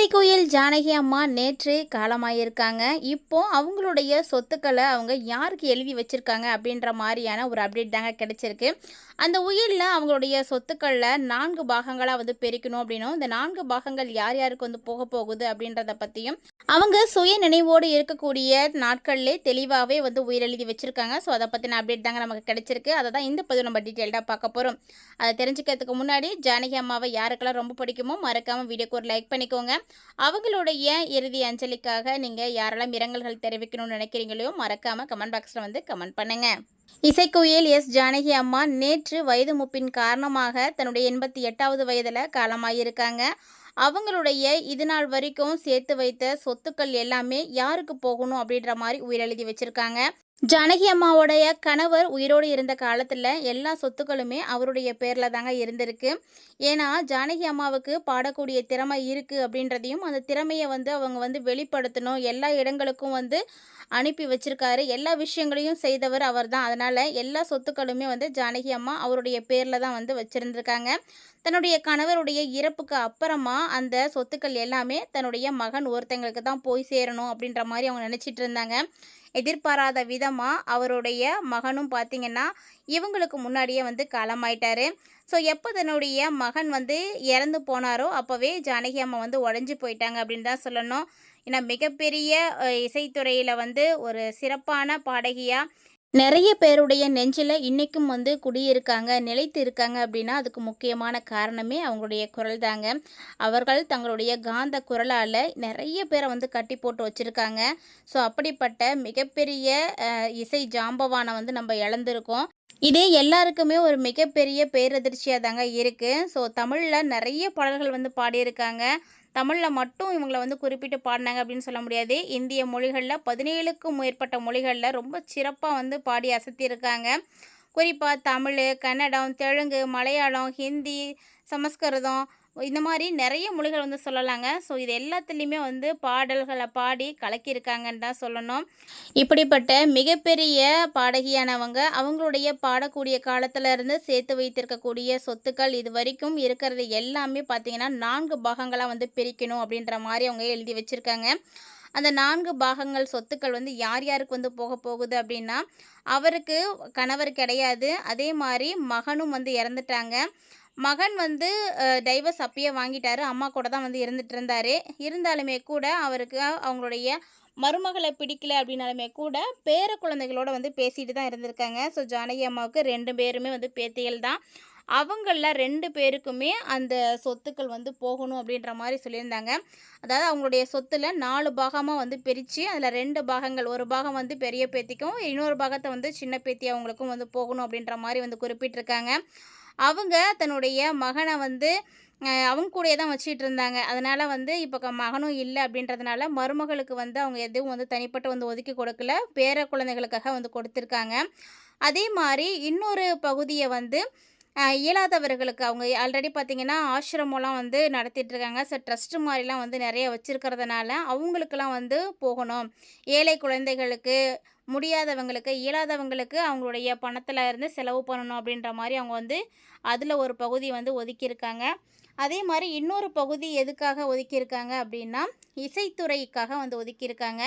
இசைக்குயில் ஜானகி அம்மா நேற்று காலமாயிருக்காங்க. இப்போ அவங்களுடைய சொத்துக்களை அவங்க யாருக்கு எழுதி வச்சிருக்காங்க அப்படின்ற மாதிரியான ஒரு அப்டேட் தாங்க கிடைச்சிருக்கு. அந்த உயிலில் அவங்களுடைய சொத்துக்களில் 4 பாகங்களாக வந்து பிரிக்கணும் அப்படின்னும், இந்த 4 பாகங்கள் யார் யாருக்கு வந்து போக போகுது அப்படின்றத பற்றியும் அவங்க சுய நினைவோடு இருக்கக்கூடிய நாட்கள்லே தெளிவாகவே வந்து உயிரெழுதி வச்சுருக்காங்க. ஸோ அதை பற்றின அப்டேட் தாங்க நமக்கு கிடைச்சிருக்கு. அதை தான் இந்த பதிவு நம்ம டீட்டெயில்டாக பார்க்க போகிறோம். அதை தெரிஞ்சுக்கிறதுக்கு முன்னாடி ஜானகி அம்மாவை யாருக்கெல்லாம் ரொம்ப பிடிக்குமோ மறக்காமல் வீடியோக்கு ஒரு லைக் பண்ணிக்கோங்க. அவங்களுடைய இறுதி அஞ்சலிக்காக நீங்கள் யாரெல்லாம் இரங்கல்கள் தெரிவிக்கணும்னு நினைக்கிறீங்களோ மறக்காமல் கமெண்ட் பாக்ஸில் வந்து கமெண்ட் பண்ணுங்கள். இசைக்குயில் எஸ் ஜானகி அம்மா நேற்று வயது மூப்பின் காரணமாக தன்னுடைய 88வது வயதில் காலமாகியிருக்காங்க. அவங்களுடைய இது நாள் வரைக்கும் சேர்த்து வைத்த சொத்துக்கள் எல்லாமே யாருக்கு போகணும் அப்படின்ற மாதிரி உயிரெழுதி வச்சுருக்காங்க. ஜானகி அம்மாவோடைய கணவர் உயிரோடு இருந்த காலத்தில் எல்லா சொத்துக்களுமே அவருடைய பேரில் தாங்க இருந்திருக்கு. ஏன்னா ஜானகி அம்மாவுக்கு பாடக்கூடிய திறமை இருக்குது அப்படின்றதையும் அந்த திறமையை வந்து அவங்க வந்து வெளிப்படுத்தணும், எல்லா இடங்களுக்கும் வந்து அனுப்பி வச்சிருக்காரு. எல்லா விஷயங்களையும் செய்தவர் அவர் தான். அதனால் எல்லா சொத்துக்களுமே வந்து ஜானகி அம்மா அவருடைய பேரில் தான் வந்து வச்சுருந்துருக்காங்க. தன்னுடைய கணவருடைய இறப்புக்கு அப்புறமா அந்த சொத்துக்கள் எல்லாமே தன்னுடைய மகன் ஒருத்தங்களுக்கு தான் போய் சேரணும் அப்படின்ற மாதிரி அவங்க நினச்சிட்டு இருந்தாங்க. எதிர்பாராத விதமாக அவருடைய மகனும் பார்த்திங்கன்னா இவங்களுக்கு முன்னாடியே வந்து காலமாயிட்டார். ஸோ எப்போ தன்னுடைய மகன் வந்து இறந்து போனாரோ அப்போவே ஜானகி அம்மா வந்து உடஞ்சி போயிட்டாங்க அப்படின்னு தான் சொல்லணும். ஏன்னா மிகப்பெரிய இசைத்துறையில் வந்து ஒரு சிறப்பான பாடகியாக நிறைய பேருடைய நெஞ்சில் இன்றைக்கும் வந்து குடியிருக்காங்க, நிலைத்து இருக்காங்க அப்படின்னா அதுக்கு முக்கியமான காரணமே அவங்களுடைய குரல் தாங்க. அவர்கள் தங்களுடைய காந்த குரலால் நிறைய பேரை வந்து கட்டி போட்டு வச்சுருக்காங்க. ஸோ அப்படிப்பட்ட மிகப்பெரிய இசை ஜாம்பவானை வந்து நம்ம இழந்திருக்கோம். இதே எல்லாருக்குமே ஒரு மிகப்பெரிய பேரதிர்ச்சியாக தாங்க இருக்குது. ஸோ தமிழில் நிறைய பாடல்கள் வந்து பாடியிருக்காங்க. தமிழில் மட்டும் இவங்களை வந்து குறிப்பிட்டு பாடினாங்க அப்படின்னு சொல்ல முடியாது. இந்திய மொழிகளில் 17க்கும் மேற்பட்ட மொழிகளில் ரொம்ப சிறப்பாக வந்து பாடி அசத்தியிருக்காங்க. குறிப்பாக தமிழ், கன்னடம், தெலுங்கு, மலையாளம், ஹிந்தி, சமஸ்கிருதம் இந்த மாதிரி நிறைய மொழிகள் வந்து சொல்லலாங்க. ஸோ இது எல்லாத்துலேயுமே வந்து பாடல்களை பாடி கலக்கியிருக்காங்கன்னு தான் சொல்லணும். இப்படிப்பட்ட மிகப்பெரிய பாடகியானவங்க அவங்களுடைய பாடக்கூடிய காலத்தில் இருந்து சேர்த்து வைத்திருக்கக்கூடிய சொத்துக்கள் இது வரைக்கும் இருக்கிறது எல்லாமே பார்த்திங்கன்னா 4 பாகங்களாக வந்து பிரிக்கணும் அப்படின்ற மாதிரி அவங்க எழுதி வச்சுருக்காங்க. அந்த 4 பாகங்கள் சொத்துக்கள் வந்து யார் யாருக்கு வந்து போக போகுது அப்படின்னா, அவருக்கு கணவர் கிடையாது, அதே மாதிரி மகனும் வந்து இறந்துட்டாங்க. மகன் வந்து டைவர்ஸ் அப்பயே வாங்கிட்டாரு. அம்மா கூட தான் வந்து இருந்துட்டு இருந்தார். இருந்தாலுமே கூட அவருக்கு அவங்களுடைய மருமகளை பிடிக்கல அப்படின்னாலுமே கூட பேர குழந்தைகளோட வந்து பேசிட்டு தான் இருந்திருக்காங்க. ஸோ ஜானகி அம்மாவுக்கு 2 பேருமே வந்து பேத்திகள் தான். அவங்கள 2 பேருக்குமே அந்த சொத்துக்கள் வந்து போகணும் அப்படின்ற மாதிரி சொல்லியிருந்தாங்க. அதாவது அவங்களுடைய சொத்தில் 4 பாகமாக வந்து பிரித்து அதில் 2 பாகங்கள், ஒரு பாகம் வந்து பெரிய பேத்திக்கும், இன்னொரு பாகத்தை வந்து சின்ன பேத்தி அவங்களுக்கும் வந்து போகணும் அப்படின்ற மாதிரி வந்து குறிப்பிட்டிருக்காங்க. அவங்க தன்னுடைய மகனை வந்து அவங்க கூடயே தான் வச்சிட்டு இருந்தாங்க. அதனால் வந்து இப்போ மகனும் இல்லை அப்படின்றதுனால மருமகளுக்கு வந்து அவங்க எதுவும் வந்து தனிப்பட்ட வந்து ஒதுக்கி கொடுக்கல, பேர குழந்தைகளுக்காக வந்து கொடுத்துருக்காங்க. அதே மாதிரி இன்னொரு பகுதியை வந்து இயலாதவர்களுக்கு அவங்க ஆல்ரெடி பார்த்திங்கன்னா ஆசிரமம்லாம் வந்து நடத்திட்டுருக்காங்க. ஸோ ட்ரஸ்ட்டு மாதிரிலாம் வந்து நிறைய வச்சுருக்கிறதுனால அவங்களுக்கெல்லாம் வந்து போகணும். ஏழை குழந்தைகளுக்கு, முடியாதவங்களுக்கு, இயலாதவங்களுக்கு அவங்களுடைய பணத்தில் இருந்து செலவு பண்ணணும் அப்படின்ற மாதிரி அவங்க வந்து அதில் ஒரு பகுதி வந்து ஒதுக்கியிருக்காங்க. அதே மாதிரி இன்னொரு பகுதி எதுக்காக ஒதுக்கியிருக்காங்க அப்படின்னா இசைத்துறைக்காக வந்து ஒதுக்கியிருக்காங்க.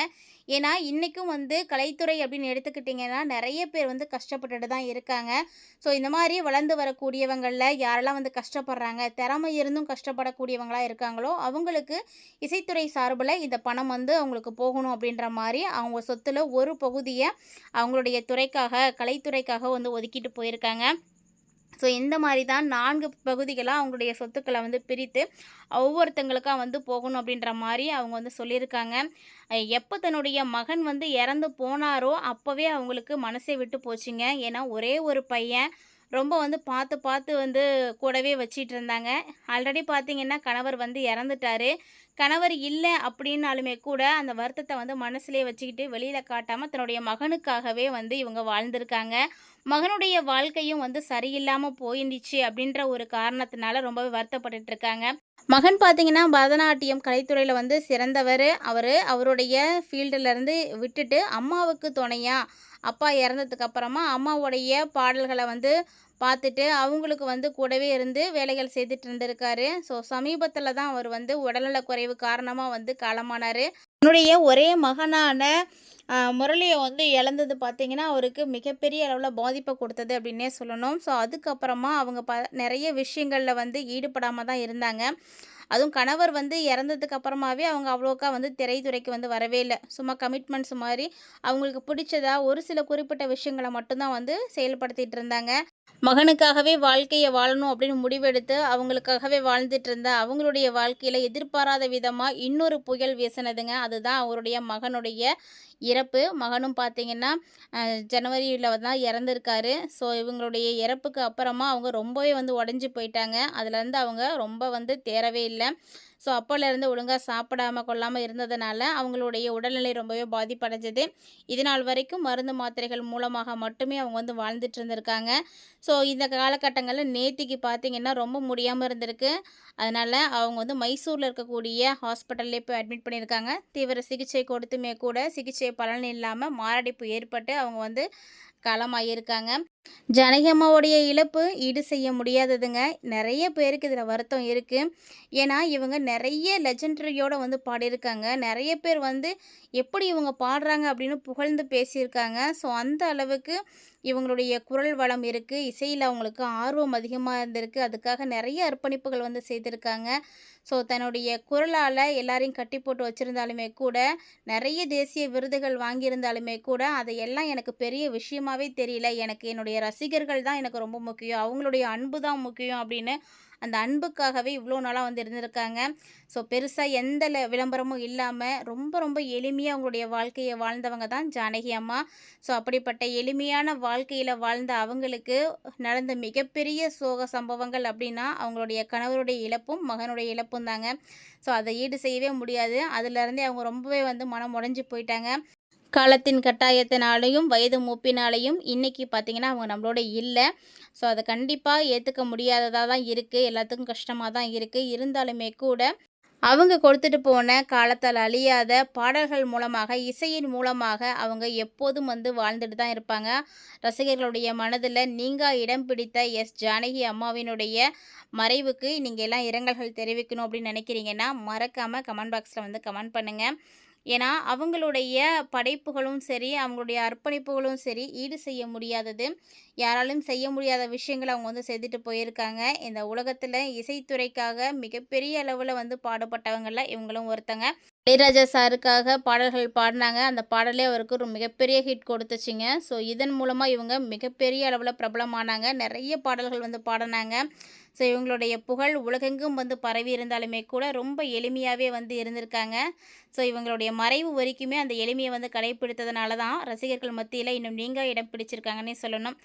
ஏன்னா இன்றைக்கும் வந்து கலைத்துறை அப்படின்னு எடுத்துக்கிட்டிங்கன்னா நிறைய பேர் வந்து கஷ்டப்பட்டுட்டு தான் இருக்காங்க. ஸோ இந்த மாதிரி வளர்ந்து வரக்கூடியவங்களில் யாரெல்லாம் வந்து கஷ்டப்படுறாங்க, திறமை இருந்தும் கஷ்டப்படக்கூடியவங்களாக இருக்காங்களோ அவங்களுக்கு இசைத்துறை சார்பில் இந்த பணம் வந்து அவங்களுக்கு போகணும் அப்படின்ற மாதிரி அவங்க சொத்தில் ஒரு பகுதியை அவங்களுடைய துறைக்காக, கலைத்துறைக்காக வந்து ஒதுக்கிட்டு போயிருக்காங்க. ஸோ இந்த மாதிரி தான் 4 பகுதிகளாக அவங்களுடைய சொத்துக்களை வந்து பிரித்து ஒவ்வொருத்தங்களுக்காக வந்து போகணும் அப்படின்ற மாதிரி அவங்க வந்து சொல்லியிருக்காங்க. எப்போ தன்னுடைய மகன் வந்து இறந்து போனாரோ அப்போவே அவங்களுக்கு மனசே விட்டு போச்சுங்க. ஏன்னா ஒரே ஒரு பையன் ரொம்ப வந்து பார்த்து பார்த்து வந்து கூடவே வச்சிட்டு இருந்தாங்க. ஆல்ரெடி பார்த்திங்கன்னா கணவர் வந்து இறந்துட்டார். கணவர் இல்லை அப்படின்னாலுமே கூட அந்த வருத்தத்தை வந்து மனசுலேயே வச்சுக்கிட்டு வெளியில் காட்டாமல் தன்னுடைய மகனுக்காகவே வந்து இவங்க வாழ்ந்திருக்காங்க. மகனுடைய வாழ்க்கையும் வந்து சரியில்லாமல் போயிடுச்சு அப்படின்ற ஒரு காரணத்தினால ரொம்பவே வருத்தப்பட்டுருக்காங்க. மகன் பார்த்திங்கன்னா பரதநாட்டியம் கலைத்துறையில் வந்து சிறந்தவர். அவருடைய ஃபீல்டிலேருந்து விட்டுட்டு அம்மாவுக்கு துணையாக அப்பா இறந்ததுக்கு அப்புறமா அம்மாவுடைய பாடல்கள வந்து பார்த்துட்டு, அவங்களுக்கு வந்து கூடவே இருந்து வேலைகள் செய்துட்டு இருந்திருக்காரு. ஸோ சமீபத்தில தான் அவர் வந்து உடல்நலக் குறைவு காரணமா வந்து காலமானாரு. தன்னுடைய ஒரே மகனான முரளிய வந்து இழந்தது பார்த்தீங்கன்னா, அவருக்கு மிகப்பெரிய அளவுல பாதிப்ப குடுத்தது அப்டின்னே சொல்லணும். ஸோ அதுக்கப்புறமா அவங்க நெறைய விஷயங்கள்ல வந்து ஈடுபடாம தான் இருந்தாங்க. அதுவும் கணவர் வந்து இறந்ததுக்கு அப்புறமாவே அவங்க அவ்வளோக்கா வந்து திரைத்துறைக்கு வந்து வரவே இல்ல. சும்மா கமிட்மெண்ட்ஸ் மாரி அவங்களுக்கு பிடிச்சதா ஒரு சில குறிப்பிட்ட விஷயங்கள மட்டும் தான் வந்து செயல்படுத்திட்டு இருந்தாங்க. மகனுக்காகவே வாழ்க்கைய வாழணும் அப்படின்னு முடிவெடுத்து, அவங்களுக்காகவே வாழ்ந்துட்டு இருந்த அவங்களுடைய வாழ்க்கையில எதிர்பாராத விதமா இன்னொரு புயல் வீசினதுங்க. அதுதான் அவருடைய மகனுடைய இறப்பு. மகனும் பார்த்தீங்கன்னா, ஜனவரியில தான் இறந்திருக்காரு. ஸோ இவங்களுடைய இறப்புக்கு அப்புறமா அவங்க ரொம்பவே வந்து உடைஞ்சு போயிட்டாங்க. அதுலேருந்து அவங்க ரொம்ப வந்து தேறவே இல்ல. ஸோ அப்போலேருந்து ஒழுங்கா சாப்பிடாம கொள்ளாம இருந்ததுனால, அவங்களுடைய உடல்நிலை ரொம்பவே பாதிப்படைஞ்சது. இதுநாள் வரைக்கும் மருந்து மாத்திரைகள் மூலமாக மட்டுமே அவங்க வந்து வாழ்ந்துட்டு இருந்திருக்காங்க. ஸோ இந்த காலகட்டங்கள்ல நேத்திக்கு பார்த்தீங்கன்னா, ரொம்ப முடியாம இருந்திருக்கு. அதனால அவங்க வந்து மைசூர்ல இருக்கக்கூடிய ஹாஸ்பிட்டல்லே போய் அட்மிட் பண்ணியிருக்காங்க. தீவிர சிகிச்சை கொடுத்துமே கூட சிகிச்சை பலன் இல்லாம மாரடைப்பு ஏற்பட்டு அவங்க வந்து காலமாகியிருக்காங்க. ஜானகி அம்மாவுடைய இழப்பு ஈடு செய்ய முடியாததுங்க. நெறைய பேருக்கு இதில வருத்தம் இருக்கு. ஏன்னா, இவங்க நெறைய லெஜெண்டரியோட வந்து பாடியிருக்காங்க. நெறைய பேர் வந்து எப்படி இவங்க பாடுறாங்க அப்படின்னு புகழ்ந்து பேசியிருக்காங்க. ஸோ, அந்த அளவுக்கு இவங்களுடைய குரல் வளம் இருக்கு. இசையில அவங்களுக்கு ஆர்வம் அதிகமா இருந்திருக்கு. அதுக்காக நெறைய அர்ப்பணிப்புகள் வந்து செய்திருக்காங்க. ஸோ, தன்னுடைய குரலால எல்லாரையும் கட்டி போட்டு வச்சிருந்தாலுமே கூட, நெறைய தேசிய விருதுகள் வாங்கியிருந்தாலுமே கூட, அதையெல்லாம் எனக்கு பெரிய விஷயமாவே தெரியல. எனக்கு என்னுடைய ரசிகர்கள் தான் எனக்கு ரொம்ப முக்கியம். அவங்களுடைய அன்பு தான் முக்கியம் அப்படின்னு, அந்த அன்புக்காகவே இவ்வளோ நாளா வந்து இருந்திருக்காங்க. ஸோ பெருசா எந்த விளம்பரமும் இல்லாம, ரொம்ப ரொம்ப எளிமையா அவங்களுடைய வாழ்க்கைய வாழ்ந்தவங்க தான் ஜானகி அம்மா. ஸோ அப்படிப்பட்ட எளிமையான வாழ்க்கையில வாழ்ந்த அவங்களுக்கு நடந்த மிகப்பெரிய சோக சம்பவங்கள் அப்படின்னா, அவங்களுடைய கணவருடைய இழப்பும், மகனுடைய இழப்பும் தாங்க. ஸோ அத ஈடு செய்யவே முடியாது. அதுலேருந்தே அவங்க ரொம்பவே வந்து மனம் உடைஞ்சு போயிட்டாங்க. காலத்தின் கட்டாயத்தினாலயும், வயது மூப்பினாலயும் இன்னைக்கு பார்த்தீங்கன்னா, அவங்க நம்மளோட இல்ல. ஸோ, அத கண்டிப்பா ஏத்துக்க முடியாததா தான் இருக்கு. எல்லாத்துக்கும் கஷ்டமா தான் இருக்கு. இருந்தாலுமே கூட, அவங்க கொடுத்துட்டு போன காலத்தால் அழியாத பாடல்கள் மூலமாக, இசையின் மூலமாக அவங்க எப்போதும் வந்து வாழ்ந்துட்டு தான் இருப்பாங்க. ரசிகர்களுடைய மனதில நீங்கா இடம் பிடித்த ஜானகி அம்மாவினுடைய மறைவுக்கு நீங்க எல்லாம் இரங்கல்கள் தெரிவிக்கணும் அப்படின்னு நினைக்கிறீங்கன்னா, மறக்காம கமெண்ட் பாக்ஸ்ல வந்து கமெண்ட் பண்ணுங்க. ஏன்னா, அவங்களுடைய படைப்புகளும் சரி, அவங்களுடைய அர்ப்பணிப்புகளும் சரி, ஈடு செய்ய முடியாதது. யாராலும் செய்ய முடியாத விஷயங்கள அவங்க வந்து செய்துட்டு போயிருக்காங்க. இந்த உலகத்தில இசைத்துறைக்காக மிகப்பெரிய அளவுல வந்து பாடுபட்டவங்கள்ல இவங்களும் ஒருத்தங்க. இளையராஜா சாருக்காக பாடல்கள் பாடுனாங்க. அந்த பாடலே அவருக்கு ஒரு மிகப்பெரிய ஹிட் கொடுத்துச்சுங்க. ஸோ, இதன் மூலமா இவங்க மிகப்பெரிய அளவுல பிரபலமானாங்க. நெறைய பாடல்கள் வந்து பாடுனாங்க. ஸோ, இவங்களுடைய புகழ் உலகெங்கும் வந்து பரவி இருந்தாலுமே கூட ரொம்ப எளிமையாவே வந்து இருந்திருக்காங்க. ஸோ, இவங்களுடைய மறைவு வரைக்குமே அந்த எளிமைய வந்து கடைப்பிடித்ததுனால தான் ரசிகர்கள் மத்தியில இன்னும் நீங்கா இடம் பிடிச்சிருக்காங்கன்னே சொல்லணும்.